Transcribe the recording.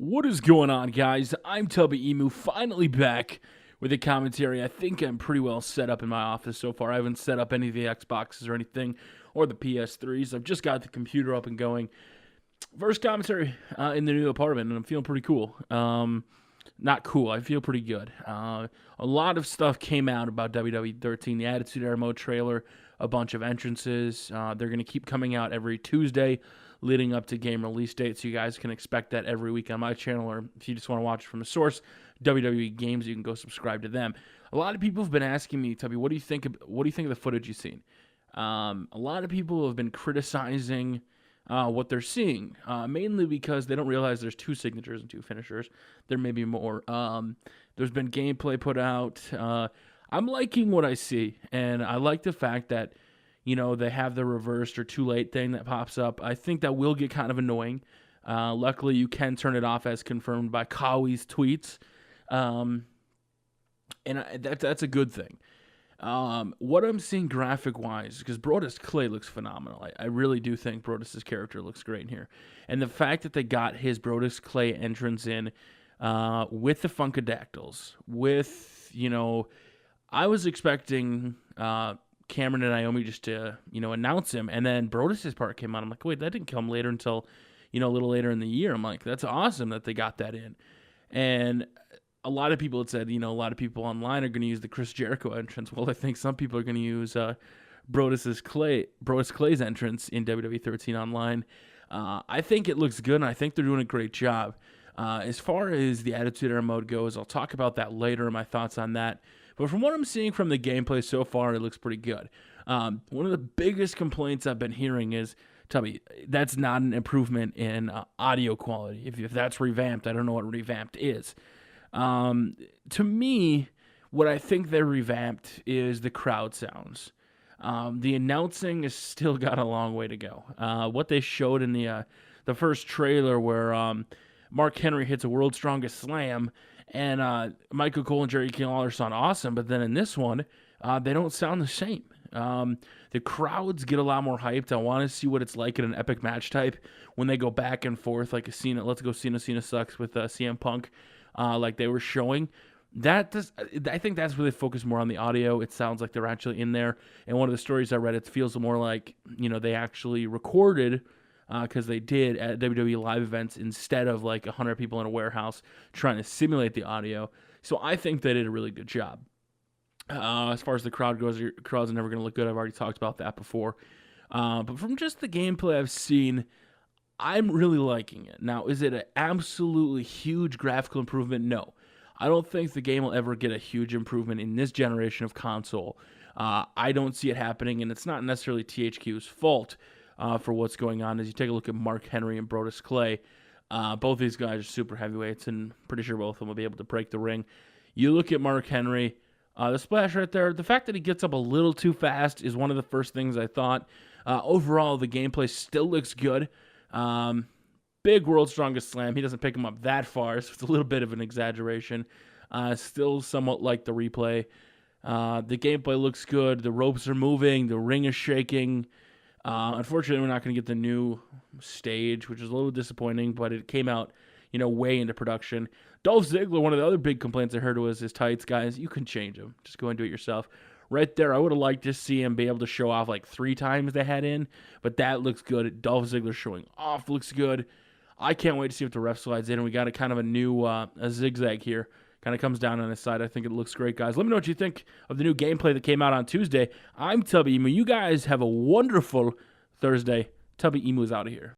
What is going on, guys? I'm Tubby Emu, finally back with a commentary. I think I'm pretty well set up in my office so far. I haven't set up any of the Xboxes or anything, or the PS3s. I've just got the computer up and going. First commentary in the new apartment, and I'm feeling pretty cool. Not cool, I feel pretty good. A lot of stuff came out about WWE 13, the Attitude Era Mode trailer, a bunch of entrances. They're going to keep coming out every Tuesday leading up to game release date, so you guys can expect that every week on my channel, or if you just want to watch it from the source, WWE Games, you can go subscribe to them. A lot of people have been asking me, Tubby, what do you think of the footage you've seen? A lot of people have been criticizing what they're seeing, mainly because they don't realize there's two signatures and two finishers. There may be more. There's been gameplay put out. I'm liking what I see, and I like the fact that, you know, they have the reversed or too late thing that pops up. I think that will get kind of annoying. Luckily, you can turn it off as confirmed by Kawhi's tweets, and that's a good thing. What I'm seeing graphic-wise, because Brodus Clay looks phenomenal. I really do think Brodus' character looks great in here. And the fact that they got his Brodus Clay entrance in with the Funkadactyls, with, you know, I was expecting Cameron and Naomi just to, you know, announce him, and then Brodus' part came out. I'm like, wait, that didn't come later until, you know, a little later in the year. I'm like, that's awesome that they got that in. And a lot of people had said, you know, a lot of people online are going to use the Chris Jericho entrance. Well, I think some people are going to use Brodus Clay's entrance in WWE 13 online. I think it looks good, and I think they're doing a great job. As far as the Attitude Era mode goes, I'll talk about that later, my thoughts on that. But from what I'm seeing from the gameplay so far, it looks pretty good. One of the biggest complaints I've been hearing is, Tubby, that's not an improvement in audio quality. If that's revamped, I don't know what revamped is. To me, what I think they revamped is the crowd sounds. The announcing has still got a long way to go. What they showed in the first trailer where Mark Henry hits a World's Strongest Slam, and Michael Cole and Jerry King Lawler sound awesome, but then in this one, they don't sound the same. The crowds get a lot more hyped. I want to see what it's like in an epic match type when they go back and forth like a Cena. Let's go Cena sucks with CM Punk. Like they were showing. I think that's really focused more on the audio. It sounds like they're actually in there. And one of the stories I read, it feels more like, you know, they actually recorded, because they did at WWE live events instead of like 100 people in a warehouse trying to simulate the audio. So I think they did a really good job. As far as the crowd goes, your crowd's never going to look good. I've already talked about that before. But from just the gameplay I've seen, I'm really liking it. Now, is it an absolutely huge graphical improvement? No. I don't think the game will ever get a huge improvement in this generation of console. I don't see it happening, and it's not necessarily THQ's fault for what's going on. As you take a look at Mark Henry and Brodus Clay, both these guys are super heavyweights, and pretty sure both of them will be able to break the ring. You look at Mark Henry, the splash right there, the fact that he gets up a little too fast is one of the first things I thought. Overall, the gameplay still looks good. Big World's Strongest Slam. He doesn't pick him up that far, so it's a little bit of an exaggeration. Still somewhat like the replay. The gameplay looks good. The ropes are moving. The ring is shaking. Unfortunately, we're not going to get the new stage, which is a little disappointing, but it came out, you know, way into production. Dolph Ziggler, one of the other big complaints I heard was his tights, guys. You can change them. Just go and do it yourself. Right there, I would have liked to see him be able to show off like 3 times they had in, but that looks good. Dolph Ziggler showing off looks good. I can't wait to see if the ref slides in. We got a kind of a new a zigzag here. Kind of comes down on his side. I think it looks great, guys. Let me know what you think of the new gameplay that came out on Tuesday. I'm Tubby Emu. You guys have a wonderful Thursday. Tubby Emu is out of here.